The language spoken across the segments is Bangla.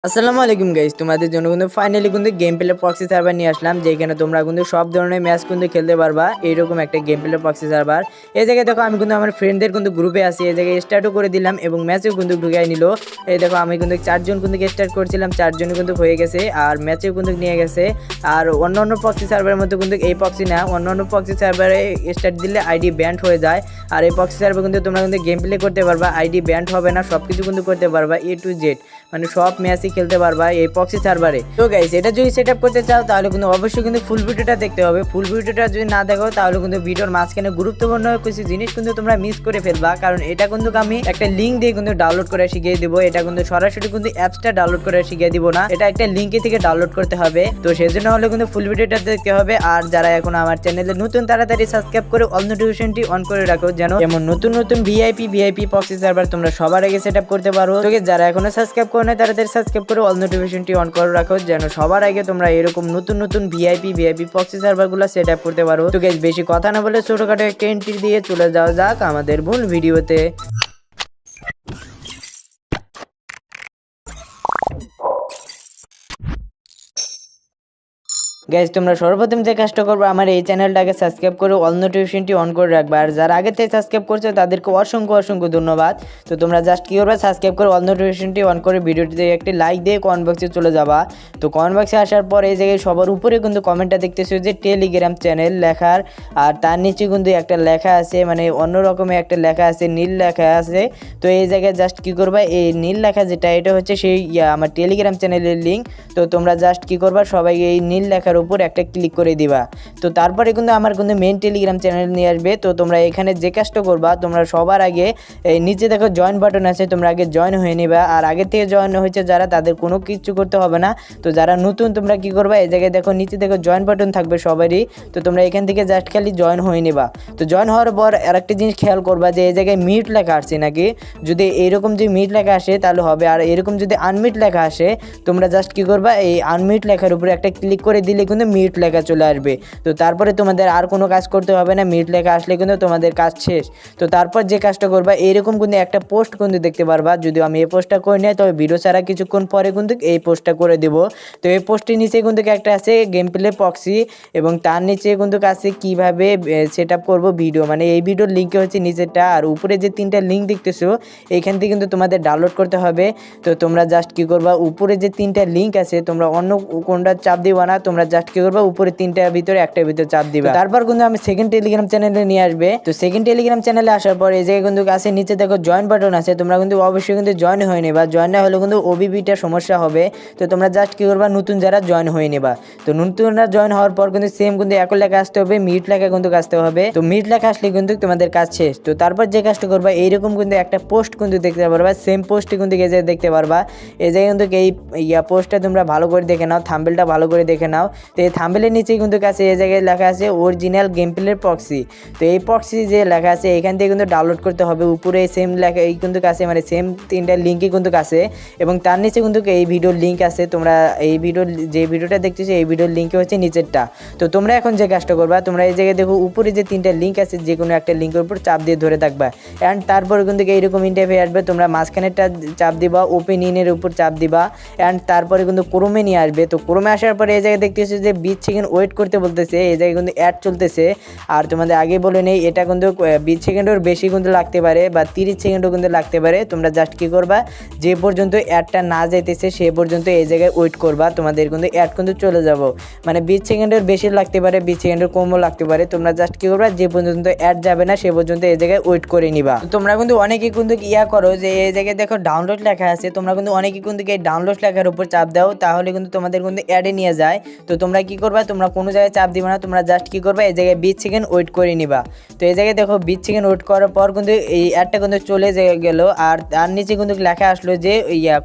আসসালামু আলাইকুম গাইস, তোমাদের জন্য কিন্তু ফাইনালি কিন্তু গেম প্লে প্রক্সি সার্ভার নিয়ে আসলাম, যেখানে তোমরা কিন্তু সব ধরনের ম্যাচ কিন্তু খেলতে পারবা। এইরকম একটা গেম প্লে প্রক্সি সার্ভার। এই জায়গায় দেখো আমি কিন্তু আমার ফ্রেন্ডদের কিন্তু গ্রুপে আছি, এই জায়গায় স্টার্টও করে দিলাম এবং ম্যাচেও কিন্তু ঢুকাই নিল। এই দেখো আমি কিন্তু 4জন কিন্তু স্টার্ট করছিলাম, 4জনই কিন্তু হয়ে গেছে আর ম্যাচেও কিন্তু নিয়ে গেছে। আর অন্য প্রক্সি সার্ভারের মধ্যে কিন্তু এই প্রক্সি না, অন্য প্রক্সি সার্ভারে স্টার্ট দিলে আইডি ব্যান্ড হয়ে যায়। আর এই প্রক্সি সার্ভারে কিন্তু তোমরা কিন্তু গেম প্লে করতে পারবা, আইডি ব্যান্ড হবে না, সব কিছু কিন্তু করতে পারবা A to Z, মানে সব ম্যাচই খেলতে পারবা এই প্রক্সি সার্ভারে। তো গাইস, এটা যদি সেটআপ করতে চাও তাহলে কিন্তু অবশ্যই কিন্তু ফুল ভিডিওটা দেখতে হবে। ফুল ভিডিওটা যদি না দেখো তাহলে কিন্তু ভিডিওর মাঝখানে গুরুত্বপূর্ণ কিছু জিনিস কিন্তু তোমরা মিস করে ফেলবা, কারণ এটা কিন্তু আমি একটা লিঙ্ক দিয়ে কিন্তু ডাউনলোড করে শিখিয়ে দিব। এটা কিন্তু সরাসরি কিন্তু অ্যাপসটা ডাউনলোড করে শিখিয়ে দিব না, এটা একটা লিঙ্কে থেকে ডাউনলোড করতে হবে। তো সেজন্য হলে কিন্তু ফুল ভিডিওটা দেখতে হবে। আর যারা এখন আমার চ্যানেলে নতুন তাড়াতাড়ি সাবস্ক্রাইব করে অল নোটিফিকেশনটি অন করে রাখো, যেন যেমন নতুন নতুন ভিআইপি প্রক্সি সার্ভার তোমরা সবার আগে সেটআপ করতে পারো। তো যারা এখনো সাবস্ক্রাইব করো না তাড়াতাড়ি সাবস্ক্রাইব করে অল নোটিফিকেশনটি অন করে রাখো, যেন সবার আগে তোমরা এরকম নতুন ভিআইপি প্রক্সি সার্ভারগুলো সেটআপ করতে পারো। তো গাইস, বেশি কথা না বলে ছোটখাটো একটা এন্ট্রি দিয়ে চলে যাওয়া যাক আমাদের মূল ভিডিওতে। গাইজ, তোমরা সর্বপ্রথম যে কাজটা করবে আমার এই চ্যানেলটাকে সাবস্ক্রাইব করে অল নোটিফিকেশনটি অন করে রাখবে। আর যারা আগে থেকে সাবস্ক্রাইব করছো তাদেরকে অসংখ্য ধন্যবাদ। তো তোমরা জাস্ট কী করবে, সাবস্ক্রাইব করে অল নোটিফিকেশনটি অন করে ভিডিওটিতে একটি লাইক দিয়ে কমেন্ট বক্সে চলে যাবা। তো কমেন্ট বক্সে আসার পর এই জায়গায় সবার উপরে কিন্তু কমেন্টটা দেখতেছো যে টেলিগ্রাম চ্যানেল লেখার, আর তার নিচে কিন্তু একটা লেখা আছে, মানে অন্য রকমের একটা লেখা আছে, নীল লেখা আছে। তো এই জায়গায় জাস্ট কী করবা, এই নীল লেখা যেটা এটা হচ্ছে সেই আমার টেলিগ্রাম চ্যানেলের লিঙ্ক। তো তোমরা জাস্ট কী করবা, সবাই এই নীল লেখার উপর একটা ক্লিক করে দিবা। তো তারপরে কিন্তু আমার কিন্তু মেইন টেলিগ্রাম চ্যানেল নিয়ে আসবে। তো তোমরা এখানে যে কাজটা করবা, তোমরা সবার আগে এই নিচে দেখো জয়েন বাটন আছে, তোমরা আগে জয়েন হয়ে নিবা। আর আগে থেকে জয়েন হয়েছে যারা, তাদের কোনো কিছু করতে হবে না। তো যারা নতুন তোমরা কি করবা, এই জায়গায় দেখো নিচে দেখো জয়েন বাটন থাকবে সবারই। তো তোমরা এখান থেকে জাস্ট খালি জয়েন হয়ে নিবা। তো জয়েন হওয়ার পর আরেকটা জিনিস খেয়াল করবা যে এই জায়গায় মিট লেখা আসছে নাকি। যদি এইরকম যে মিট লেখা আসে তাহলে হবে, আর এরকম যদি আনমিট লেখা আসে তোমরা জাস্ট কি করবা, এই আনমিট লেখার উপরে একটা ক্লিক করে দিলে কিন্তু মিট লেখা চলে আসবে। তো তারপরে তোমাদের আর কোনো কাজ করতে হবে না, মিট লেখা আসলে কিন্তু তোমাদের কাজ শেষ। তো তারপর যে কাজটা করবা, এইরকম কিন্তু একটা পোস্ট কিন্তু দেখতে পারবা। যদি আমি এই পোস্টটা করে নিই তবে ভিডিও ছাড়া কিছুক্ষণ পরে কিন্তু এই পোস্টটা করে দেব। তো এই পোস্টের নিচে কিন্তু একটা আছে গেম প্লে প্রক্সি, এবং তার নিচে কিন্তু আছে কীভাবে সেট আপ করবো ভিডিও, মানে এই ভিডিওর লিঙ্কে হচ্ছে নিচেরটা। আর উপরে যে 3টা লিঙ্ক দেখতেছো এইখান থেকে কিন্তু তোমাদের ডাউনলোড করতে হবে। তো তোমরা জাস্ট কী করবা, উপরে যে 3টা লিঙ্ক আছে তোমরা অন্য কোনটা চাপ দিবা না, তোমরা জাস্ট কী করবা, উপরে 3টার ভিতরে একটার ভিতরে চাপ দিবা। তারপর কিন্তু আমি সেকেন্ড টেলিগ্রাম চ্যানেলে নিয়ে আসবে। তো সেকেন্ড টেলিগ্রাম চ্যানেলে আসার পর এই জায়গায় কিন্তু আছে নিচে দেখো জয়েন বাটন আছে, তোমরা কিন্তু অবশ্যই কিন্তু জয়েন হয়ে নেবা। জয়েন না হলে কিন্তু ওবিবিটা সমস্যা হবে। তো তোমরা জাস্ট কী করবা, নতুন যারা জয়েন হয়ে নেবা। তো নতুনরা জয়েন হওয়ার পর কিন্তু সেম কিন্তু একই লেখা আসতে হবে, মিট লেখা কিন্তু আসতে হবে। তো মিট লেখা আসলে কিন্তু তোমাদের কাজ শেষ। তো তারপর যে কাজটা করবা, এইরকম কিন্তু একটা পোস্ট কিন্তু দেখতে পারবা, সেম পোস্টটি কিন্তু এই জায়গায় দেখতে পারবা। এই জায়গায় কিন্তু এই পোস্টটা তোমরা ভালো করে দেখে নাও, থাম্বনেলটা ভালো করে দেখে নাও। তো এই থাম্বনেলের নিচেই কিন্তু কাছে এই জায়গায় লেখা আছে অরিজিনাল গেম প্লের প্রক্সি। তো এই প্রক্সি যে লেখা আছে এখান থেকে কিন্তু ডাউনলোড করতে হবে। উপরে সেম লেখা এই কিন্তু কাছে, মানে সেম 3টা লিঙ্কই কিন্তু কাছে, এবং তার নিচে কিন্তু এই ভিডিওর লিঙ্ক আছে। তোমরা এই ভিডিওর যে ভিডিওটা দেখতেছো এই ভিডিওর লিঙ্কে হচ্ছে নিচেরটা। তো তোমরা এখন যে কাজটা করবা, তোমরা এই জায়গায় দেখো উপরে যে 3টা লিঙ্ক আছে, যে কোনো একটা লিঙ্কের উপর চাপ দিয়ে ধরে থাকবা। অ্যান্ড তারপরে কিন্তু এইরকম ইন্টারফেস আসবে, তোমরা মাঝখানেরটা চাপ দিবা, ওপেন ইনের উপর চাপ দিবা। অ্যান্ড তারপরে কিন্তু ক্রোমে নিয়ে আসবে। তো ক্রোমে আসার পরে এই জায়গায় দেখতেছো যে 20 সেকেন্ড ওয়েট করতে বলতেছে, এই জায়গায় কিন্তু অ্যাড চলতেছে। আর তোমাদের আগে বলে নেই, এটা কিন্তু 20 সেকেন্ডের বেশি কিন্তু লাগতে পারে, বা 30 সেকেন্ডও কিন্তু লাগতে পারে। তোমরা জাস্ট কী করবা, যে পর্যন্ত অ্যাডটা না যাইতেছে সে পর্যন্ত এই জায়গায় ওয়েট করবা, তোমাদের কিন্তু অ্যাড কিন্তু চলে যাব। মানে 20 সেকেন্ডের বেশি লাগতে পারে, 20 সেকেন্ডের কমও লাগতে পারে। তোমরা জাস্ট কী করবা, যে পর্যন্ত অ্যাড যাবে না সে পর্যন্ত এই জায়গায় ওয়েট করে নিবা। তোমরা কিন্তু অনেকেই কিন্তু করো যে এই জায়গায় দেখো ডাউনলোড লেখা আছে, তোমরা কিন্তু অনেকেই কিন্তু এই ডাউনলোড লেখার উপর চাপ দাও, তাহলে কিন্তু তোমাদের কিন্তু অ্যাডে নিয়ে যায়। তো তোমরা কী করবা, তোমরা কোনো জায়গায় চাপ দিবা না, তোমরা জাস্ট কী করবা, এই জায়গায় 20 সেকেন্ড ওয়েট করে নিবা। তো এই জায়গায় দেখো 20 সেকেন্ড ওয়েট করার পর কিন্তু এই অ্যাডটা কিন্তু চলে গেল। আর তার নিচে কিন্তু লেখা আসলো যে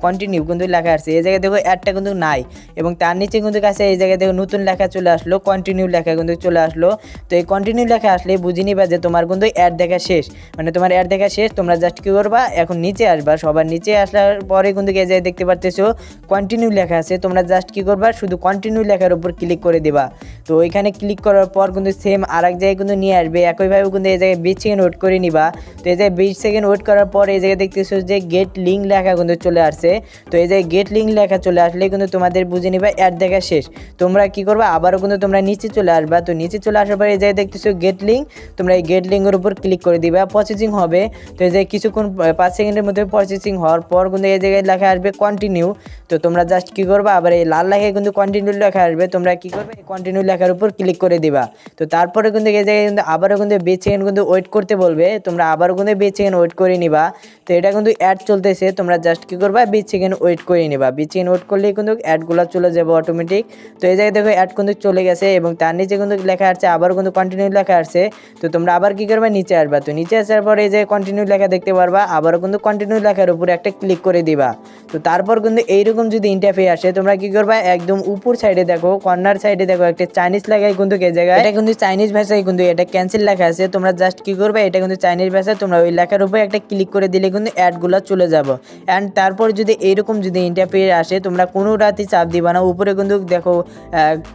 কন্টিনিউ কিন্তু লেখা আসছে, এই জায়গায় দেখো অ্যাডটা কিন্তু নাই, এবং তার নিচে কিন্তু কাছে এই জায়গায় দেখো নতুন লেখা চলে আসলো, কন্টিনিউ লেখা কিন্তু চলে আসলো। তো এই কন্টিনিউ লেখা আসলে বুঝে নিবা যে তোমার কিন্তু অ্যাড দেখা শেষ, মানে তোমার অ্যাড দেখা শেষ। তোমরা জাস্ট কী করবা, এখন নিচে আসবা, সবার নিচে আসার পরে কিন্তু এই জায়গায় দেখতে পারতেছো কন্টিনিউ লেখা আছে। তোমরা জাস্ট কী করবা, শুধু কন্টিনিউ লেখার উপর উপর ক্লিক করে দিবা। তো ওইখানে ক্লিক করার পর কিন্তু সেম আর এক জায়গায় কিন্তু নিয়ে আসবে, একইভাবে কিন্তু এই জায়গায় 20 সেকেন্ড ওয়েট করে নিবা। তো এই জায়গায় 20 সেকেন্ড ওয়েট করার পর এই জায়গায় দেখতেছো যে গেট লিঙ্ক লেখা কিন্তু চলে আসছে। তো এই জায়গায় গেট লিঙ্ক লেখা চলে আসলে কিন্তু তোমাদের বুঝে নিবা অ্যাড দেখা শেষ। তোমরা কি করবা, আবারও কিন্তু তোমরা নিচে চলে আসবা। তো নিচে চলে আসার পর এই জায়গায় দেখতেছো গেট লিঙ্ক, তোমরা এই গেট লিঙ্কের উপর ক্লিক করে দিবা, প্রসেসিং হবে। তো এই যে কিছুক্ষণ 5 সেকেন্ডের মধ্যে প্রসেসিং হওয়ার পর কিন্তু এই জায়গায় লেখা আসবে কন্টিনিউ। তো তোমরা জাস্ট কি করবা, আবার এই লাল লেখায় কিন্তু কন্টিনিউ লেখা আসবে, তোমরা কি করবে এই কন্টিনিউ লেখার উপর ক্লিক করে দিবা। তো তারপরে কিন্তু এই জায়গায় কিন্তু আবারও কিন্তু 20 সেকেন্ড কিন্তু ওয়েট করতে বলবে, তোমরা আবারও কিন্তু 20 সেকেন্ড ওয়েট করে নিবা। তো এটা কিন্তু অ্যাড চলতেছে, তোমরা জাস্ট কি করবা 20 সেকেন্ড ওয়েট করে নিবা। 20 সেকেন্ড ওয়েট করলেই কিন্তু অ্যাডগুলো চলে যাবে অটোমেটিক। তো এই জায়গায় দেখো অ্যাড কিন্তু চলে গেছে এবং তার নিচে কিন্তু লেখা আসছে আবারও কিন্তু কন্টিনিউ লেখা আসছে। তো তোমরা আবার কি করবা, নিচে আসবা। তো নিচে আসার পর এই যে কন্টিনিউ লেখা দেখতে পারবা, আবারও কিন্তু কন্টিনিউ লেখার উপরে একটা ক্লিক করে দিবা। তো তারপর কিন্তু এইরকম যদি ইন্টারফেস আসে, তোমরা কি করবা, একদম উপর সাইডে দেখো, কর্নার সাইডে দেখো একটা চাইনিজ লেখায় কিন্তু এই জায়গায়, এটা কিন্তু চাইনিজ ভাষায় কিন্তু এটা ক্যান্সেল লেখা আছে। তোমরা জাস্ট কি করবা, এটা কিন্তু চাইনিজ ভাষায়, তোমরা ওই লেখার উপরে একটা ক্লিক করে দিলে কিন্তু অ্যাডগুলো চলে যাব। অ্যান্ড তারপর যদি এইরকম যদি ইন্টারফেস আসে, তোমরা কোনো রাতে চাপ দিবা না, উপরে কিন্তু দেখো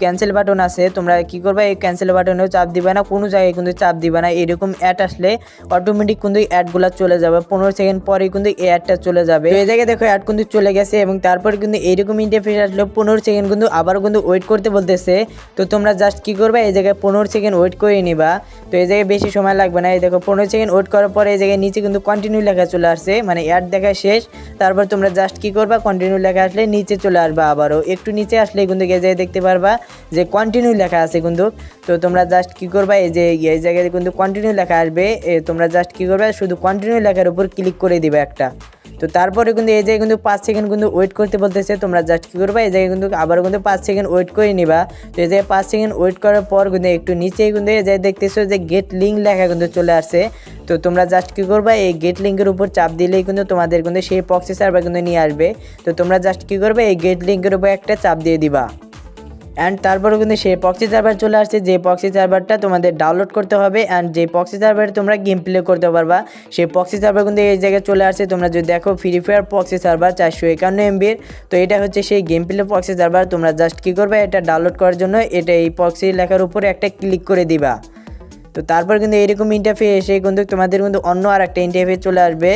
ক্যান্সেল বাটন আছে, তোমরা কি করবা এই ক্যান্সেল বাটনেও চাপ দিবা না, কোনো জায়গায় কিন্তু চাপ দিবা না। এরকম অ্যাড আসলে অটোমেটিক কিন্তু অ্যাডগুলো চলে যাবে, 15 সেকেন্ড পরে কিন্তু এই অ্যাডটা চলে যাবে। এই জায়গায় দেখো অ্যাড কিন্তু চলে গেছে এবং তারপরে কিন্তু এইরকম ইন্টারফেস আসলে 15 সেকেন্ড কিন্তু আবারও কিন্তু ওয়েট করতে বলতেছে। তো তোমরা জাস্ট কি করবা, এই জায়গায় 15 সেকেন্ড ওয়েট করে নিবা। তো এই জায়গায় বেশি সময় লাগবে না, এই দেখো 15 সেকেন্ড ওয়েট করার পরে এই জায়গায় নিচে কিন্তু কন্টিনিউ লেখা চলে আসছে, মানে অ্যাড দেখা শেষ। তারপর তোমরা জাস্ট কি করবা, কন্টিনিউ লেখা আসলে নিচে চলে আসবা, আবারও একটু নিচে আসলে কিন্তু এই জায়গায় দেখতে পারবা যে কন্টিনিউ লেখা আছে কিন্তু। তো তোমরা জাস্ট কি করবা, এই যে এই জায়গায় কিন্তু কন্টিনিউ লেখা আসবে, তোমরা জাস্ট কি করবা, শুধু কন্টিনিউ লেখার উপর ক্লিক করে দিবা একটা। তো তারপরে কিন্তু এই জায়গায় কিন্তু 5 সেকেন্ড কিন্তু ওয়েট করতে বলতেছে, তোমরা জাস্ট কি করবা, এই জায়গায় কিন্তু আবারও কিন্তু 5 সেকেন্ড ওয়েট করে নিবা। তো এই জায়গায় 5 সেকেন্ড ওয়েট করার পর কিন্তু একটু নিচেই কিন্তু এই জায়গায় দেখতেছো যে গেট লিঙ্ক লেখা কিন্তু চলে আসছে। তো তোমরা জাস্ট কি করবা, এই গেট লিঙ্কের উপর চাপ দিলেই কিন্তু তোমাদের কিন্তু সেই প্রক্সি সার্ভার কিন্তু নিয়ে আসবে। তো তোমরা জাস্ট কি করবে, এই গেট লিঙ্কের উপর একটা চাপ দিয়ে দিবা। অ্যান্ড তারপরে কিন্তু সেই প্রক্সি সার্ভার চলে আসছে, যে প্রক্সি সার্ভারটা তোমাদের ডাউনলোড করতে হবে। অ্যান্ড যে প্রক্সি সার্ভারে তোমরা গেম প্লে করতে পারবা, সেই প্রক্সি সার্ভার কিন্তু এই জায়গায় চলে আসছে। তোমরা যদি দেখো free fire proxy server 451 MB, তো এটা হচ্ছে সেই গেম প্লে প্রক্সি সার্ভার। তোমরা জাস্ট কী করবে, এটা ডাউনলোড করার জন্য এটা এই প্রক্সি লেখার উপরে একটা ক্লিক করে দিবা। তো তারপর কিন্তু এরকম ইন্টারফেস এসে কিন্তু তোমাদের কিন্তু অন্য আর একটা ইন্টারফেস চলে আসবে।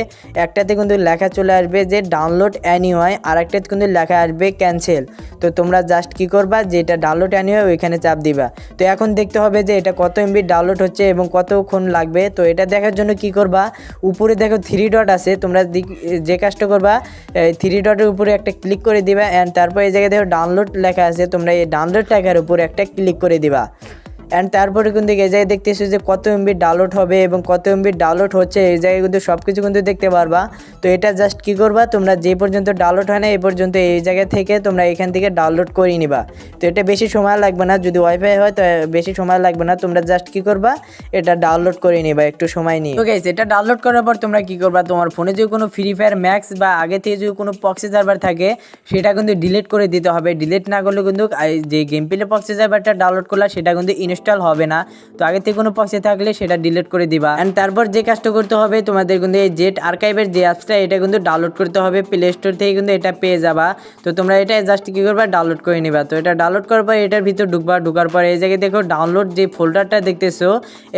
একটাতে কিন্তু লেখা চলে আসবে যে ডাউনলোড অ্যানিওয়াই, আর একটাতে কিন্তু লেখা আসবে ক্যান্সেল। তো তোমরা জাস্ট কি করবা, যে এটা ডাউনলোড অ্যানিওয়াই ওইখানে চাপ দিবা। তো এখন দেখতে হবে যে এটা কত MB ডাউনলোড হচ্ছে এবং কতক্ষণ লাগবে। তো এটা দেখার জন্য কি করবা, উপরে দেখো 3 ডট আছে, তোমরা যে কাজটা করবা, 3 ডটের উপরে একটা ক্লিক করে দিবা। অ্যান্ড তারপর এই জায়গায় দেখো ডাউনলোড লেখা আছে, তোমরা এই ডাউনলোড লেখার উপরে একটা ক্লিক করে দিবা। অ্যান্ড তারপরে কিন্তু এই জায়গায় দেখতেছো যে কত MB ডাউনলোড হবে এবং কত MB ডাউনলোড হচ্ছে, এই জায়গায় কিন্তু সব কিছু কিন্তু দেখতে পারবা। তো এটা জাস্ট কি করবা, তোমরা যে পর্যন্ত ডাউনলোড হয় না এই পর্যন্ত এই জায়গা থেকে তোমরা এখান থেকে ডাউনলোড করে নিবা। তো এটা বেশি সময় লাগবে না, যদি ওয়াইফাই হয় তো বেশি সময় লাগবে না। তোমরা জাস্ট কি করবা, এটা ডাউনলোড করে নিবা একটু সময় নিয়ে। তো গাইস, এটা ডাউনলোড করার পর তোমরা কি করবা, তোমার ফোনে যদি কোনো ফ্রি ফায়ার ম্যাক্স বা আগে থেকে যদি কোনো প্রক্সি সার্ভার থাকে সেটা কিন্তু ডিলিট করে দিতে হবে। ডিলিট না করলে কিন্তু যে গেম প্লে প্রক্সি সার্ভারটা ডাউনলোড করলা সেটা কিন্তু ইনস্টল হবে না। তো আগে থেকে কোনো প্রক্সি থাকলে সেটা ডিলিট করে দিবা। এন্ড তারপর যে কাজটা করতে হবে, তোমাদের কিন্তু এই জেট আর্কাইভের যে অ্যাপসটা এটা কিন্তু ডাউনলোড করতে হবে, প্লে স্টোর থেকে কিন্তু এটা পেয়ে যাবা। তো তোমরা এটা জাস্ট কি করবা, ডাউনলোড করে নিবা। তো এটা ডাউনলোড করার পর এটার ভিতর ঢুকবা, ঢুকার পর এই জায়গায় দেখো ডাউনলোড যে ফোল্ডারটা দেখতেছো,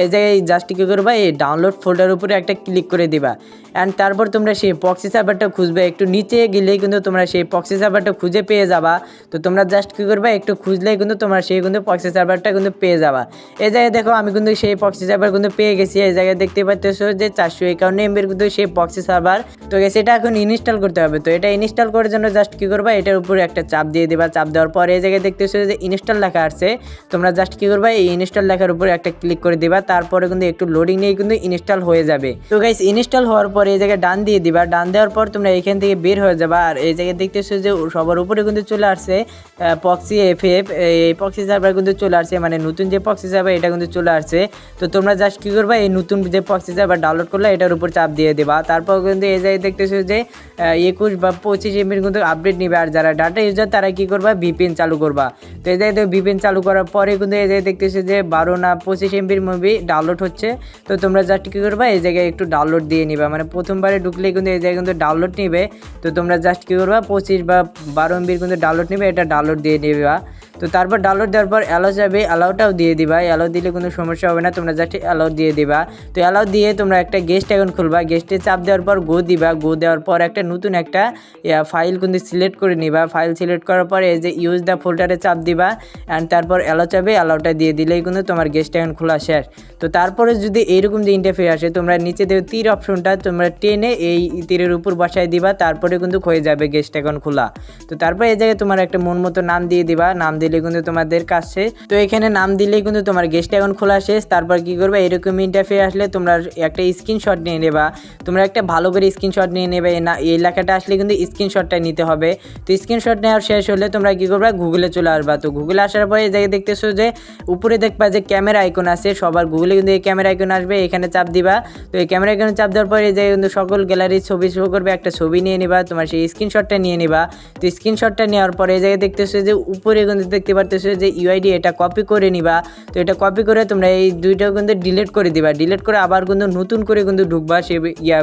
এই জায়গায় জাস্ট কি করবা, এই ডাউনলোড ফোল্ডার উপরে একটা ক্লিক করে দিবা। অ্যান্ড তারপর তোমরা সেই প্রক্সি সার্ভারটা খুঁজবে, একটু নিচে গেলেই কিন্তু তোমরা সেই প্রক্সি সার্ভারটা খুঁজে পেয়ে যাবা। তো তোমরা জাস্ট কী করবা, একটু খুঁজলেই কিন্তু তোমরা সেই কিন্তু প্রক্সি সার্ভারটা কিন্তু পেয়ে যাবা। এই জায়গায় দেখো আমি কিন্তু সেই প্রক্সি সার্ভার কিন্তু পেয়ে গেছি। এই জায়গায় দেখতে পাচ্ছ যে 451 MB কিন্তু সেই প্রক্সি সার্ভার। তো সেটা এখন ইনস্টল করতে হবে। তো এটা ইনস্টল করার জন্য জাস্ট কী করবা, এটার উপরে একটা চাপ দিয়ে দেবা। চাপ দেওয়ার পর এই জায়গায় দেখতেছো যে ইনস্টল লেখা আসছে, তোমরা জাস্ট কী করবা, এই ইনস্টল লেখার উপরে একটা ক্লিক করে দিবা। তারপরে কিন্তু একটু লোডিং নিয়ে কিন্তু ইনস্টল হয়ে যাবে। তো গাইস, ইনস্টল হওয়ার পর এই জায়গায় ডান দিয়ে দিবা। ডান দেওয়ার পর তোমরা এখান থেকে বের হয়ে যাবা। আর এই জায়গায় দেখতেছো যে সবার উপরে কিন্তু চলে আসছে প্রক্সি FF, এই প্রক্সি সার্ভার কিন্তু চলে আসছে, মানে নতুন যে প্রক্সি সার্ভার এটা কিন্তু চলে আসছে। তো তোমরা জাস্ট কী করবা, এই নতুন যে প্রক্সি সার্ভার ডাউনলোড করলে এটার উপর চাপ দিয়ে দেবা। তারপর কিন্তু এই জায়গায় দেখতেছো যে 21 বা 25 MB কিন্তু আপডেট নিবে। আর যারা ডাটা ইউজার তারা কী করবা, VPN চালু করবা। তো এই জায়গায় VPN চালু করার পরে কিন্তু এই জায়গায় দেখতেছো যে 12 না 25 MB মুভি ডাউনলোড হচ্ছে। তো তোমরা জাস্ট কী করবা, এই জায়গায় একটু ডাউনলোড দিয়ে নিবা, মানে প্রথমবারে ঢুকলেই কিন্তু এই জায়গায় কিন্তু ডাউনলোড নিবে। তো তোমরা জাস্ট কী করবা, 25 বা 12 MB কিন্তু ডাউনলোড নিবে, এটা ডাউনলোড দিয়ে নিবা। তো তারপর ডাউনলোড দেওয়ার পর অ্যালাউ যাবে, অ্যালাউটাও দিয়ে দিবা। অ্যালাউ দিলে কোনো সমস্যা হবে না, তোমরা জাস্ট অ্যালাউ দিয়ে দিবা। তো অ্যালাউ দিয়ে তোমরা একটা গেস্ট অ্যাকাউন্ট খুলবা, গেস্টে চাপ দেওয়ার পর গো দিবা। গো দেওয়ার পর একটা নতুন একটা ফাইল কিন্তু সিলেক্ট করে নিবা। ফাইল সিলেক্ট করার পর এই যে ইউজ দ্য ফোল্ডারে চাপ দিবা অ্যান্ড তারপর অ্যালাউ চাবে, অ্যালাউটা দিয়ে দিলেই কিন্তু তোমার গেস্ট অ্যাকাউন্ট খোলা শেষ। তো তারপরে যদি এইরকম যে ইন্টারফেস আসে, তোমরা নিচে দেবে তীর অপশনটা, তোমরা টেনে এই তীরের উপর বসায় দিবা, তারপরে কিন্তু হয়ে যাবে গেস্ট অ্যাকাউন্ট খোলা। তো তারপর এই জায়গায় তোমার একটা মন মতো নাম দিয়ে দিবা, নাম দিলে কিন্তু তোমাদের কাজ শেষ। তো এখানে নাম দিলেই কিন্তু তোমার গেস্ট অ্যাকাউন্ট খোলা শেষ। তারপর কি করবে, এরকম ইন্টারফেস আসলে তোমরা একটা স্ক্রিনশট নিয়ে নেবা, তোমরা একটা ভালো করে স্ক্রিনশট নিয়ে নেবে। এই লেখাটা আসলে কিন্তু স্ক্রিনশটটা নিতে হবে। তো স্ক্রিনশট নেওয়ার শেষ হলে তোমরা কি করবে, গুগলে চলে আসবা। তো গুগলে আসার পরে এই জায়গায় দেখতেছো যে উপরে দেখবা যে ক্যামেরা আইকন আছে, সবার গুগলে কিন্তু এই ক্যামেরা আইকন আসবে, এখানে চাপ দিবা। তো এই ক্যামেরা আইকনে চাপ দেওয়ার পরে এই জায়গায় কিন্তু সকল গ্যালারির ছবি শো করবে, একটা ছবি নিয়ে নিবা, তোমার সেই স্ক্রিনশটটা নিয়ে নিবা। তো স্ক্রিনশটটা নেওয়ার পরে এই জায়গায় দেখতেছো যে উপরে কিন্তু দেখতে পারতেছো যে ইউআইডি, এটা কপি করে নিবা। তো এটা কপি করে তোমরা এই দুইটা কিন্তু ডিলিট করে দিবা। ডিলিট করে আবার কিন্তু নতুন করে কিন্তু ঢুকবা সে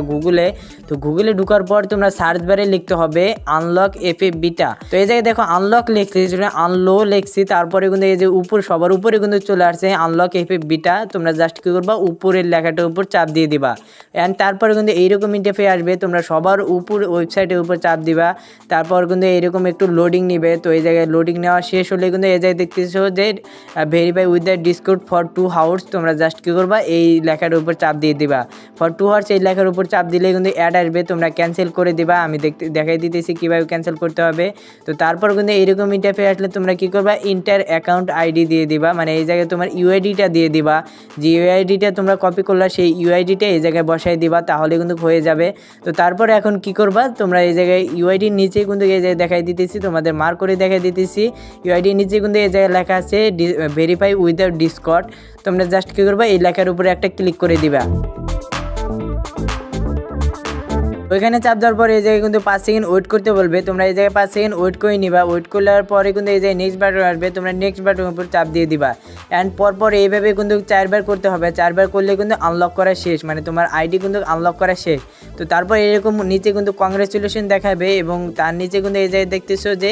গুগলে। তো গুগলে ঢুকার পর তোমরা সার্চ বারে লিখতে হবে আনলক এফএফ বিটা। তো এই জায়গায় দেখো আনলক লিখছি, আনলো লিখছি, তারপরে কিন্তু এই যে উপর সবার উপরে কিন্তু চলে আসছে আনলক এফএফ বিটা। তোমরা জাস্ট কি করবা, উপরের লেখাটার উপর চাপ দিয়ে দিবা অ্যান্ড তারপরে কিন্তু এইরকম ইন্টারফেস আসবে। তোমরা সবার উপর ওয়েবসাইটের উপর চাপ দিবা, তারপর কিন্তু এইরকম একটু লোডিং নিবে। তো এই জায়গায় লোডিং নেওয়া শেষ হলে কিন্তু এই জায়গায় দেখতেছো যে verify with the discount for 2 hours. তোমরা জাস্ট কি করবা, এই লেখার উপর চাপ দিয়ে দিবা ফর 2 আওয়ার্স। এই লেখার উপর চাপ দিলে কিন্তু অ্যাড আসবে, তোমরা ক্যান্সেল করে দিবা। আমি দেখাই দিতেছি কীভাবে ক্যান্সেল করতে হবে। তো তারপর কিন্তু এইরকম ইন্টারফেস আসলে তোমরা কি করবা, ইন্টার অ্যাকাউন্ট আইডি দিয়ে দিবা, মানে এই জায়গায় তোমার ইউআইডিটা দিয়ে দিবা। যে ইউআইডিটা তোমরা কপি করলা সেই ইউআইডিটা এই জায়গায় বসাই দিবা, তাহলে কিন্তু হয়ে যাবে। তো তারপরে এখন কি করবা, তোমরা এই জায়গায় ইউআইডির নিচে কিন্তু এই জায়গায় দেখাই দিতেছি, তোমাদের মার্ক করে দেখাই দিতেছি। ইউআইডির নিচে কিন্তু এই জায়গায় লেখা আছে ভেরিফাই উইথ দ্য ডিসকর্ড। তোমরা জাস্ট কি করবা, এই লেখার উপরে একটা ক্লিক করে দিবা। ওইখানে চাপ দেওয়ার পরে এই জায়গায় কিন্তু 5 সেকেন্ড ওয়েট করতে বলবে, তোমরা এই জায়গায় 5 সেকেন্ড ওয়েট করে নিবা। ওয়েট করার পরে কিন্তু এই জায়গায় নেক্সট বাটন আসবে, তোমরা নেক্সট বাটনের উপর চাপ দিয়ে দিবা অ্যান্ড পরপর এইভাবে কিন্তু 4 বার করতে হবে। 4 বার করলে কিন্তু আনলক করা শেষ, মানে তোমার আইডি কিন্তু আনলক করা শেষ। তো তারপর এরকম নিচে কিন্তু কংগ্রেচুলেশন দেখাবে এবং তার নিচে কিন্তু এই জায়গায় দেখতেছো যে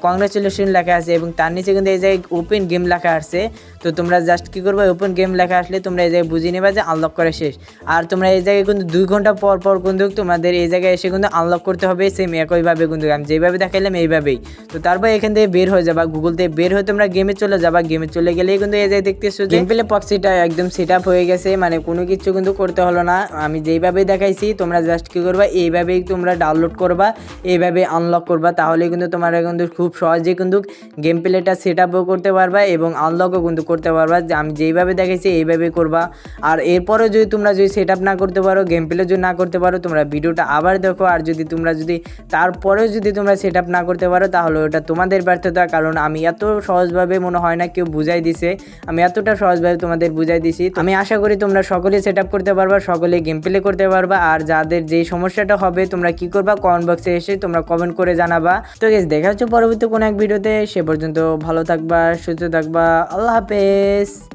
কংগ্রেচুলেশন লেখা আছে এবং তার নিচে কিন্তু এই জায়গায় ওপেন গেম লেখা আছে। তো তোমরা জাস্ট কী করবে, ওপেন গেম লেখা আসলে তোমরা এই জায়গায় বুঝে নেবা যে আনলক করা শেষ। আর তোমরা এই জায়গায় কিন্তু 2 ঘন্টা পর পর কিন্তু তোমাদের এই জায়গায় এসে কিন্তু আনলক করতে হবে, সেম একইভাবে কিন্তু আমি যেভাবে দেখাইলাম এইভাবেই। তো তারপর এখান থেকে বের হয়ে যাবা, গুগল থেকে বের হয়ে তোমরা গেমে চলে যাবা। গেমে চলে গেলেই কিন্তু এই জায়গায় দেখতেছো গেম প্লে প্রক্সিটা একদম সেট আপ হয়ে গেছে, মানে কোনো কিছু কিন্তু করতে হলো না। আমি যেইভাবে দেখাইছি তোমরা জাস্ট কী করবা, এইভাবেই তোমরা ডাউনলোড করবা, এইভাবে আনলক করবা, তাহলে কিন্তু তোমরা কিন্তু খুব সহজেই কিন্তু গেম প্লেটা সেট আপও করতে পারবা এবং আনলকও কিন্তু করতে পারবা। যে আমি যেইভাবে দেখাইছি এইভাবেই করবা। আর এরপরেও যদি তোমরা সেট আপ না করতে পারো, গেম প্লে যদি না করতে পারো, তোমরা ভিডিওটা আবার দেখো। আর যদি তোমরা তারপরেও যদি তোমরা সেট আপ না করতে পারো, তাহলে ওটা তোমাদের ব্যর্থতা, কারণ আমি এত সহজভাবে মনে হয় না কেউ বুঝাই দিছে, আমি এতটা সহজভাবে তোমাদের বুঝাই দিছি। আমি আশা করি তোমরা সকলেই সেট আপ করতে পারবা, সকলেই গেম প্লে করতে পারবা। আর যাদের যেই সমস্যাটা হবে তোমরা কি করবা, কমেন্ট বক্সে এসে তোমরা কমেন্ট করে জানাবা। তো গাইস, দেখা হচ্ছে পরবর্তী কোনো এক ভিডিওতে। সে পর্যন্ত ভালো থাকবা, সুস্থ থাকবা, আল্লাহ হাফেজ।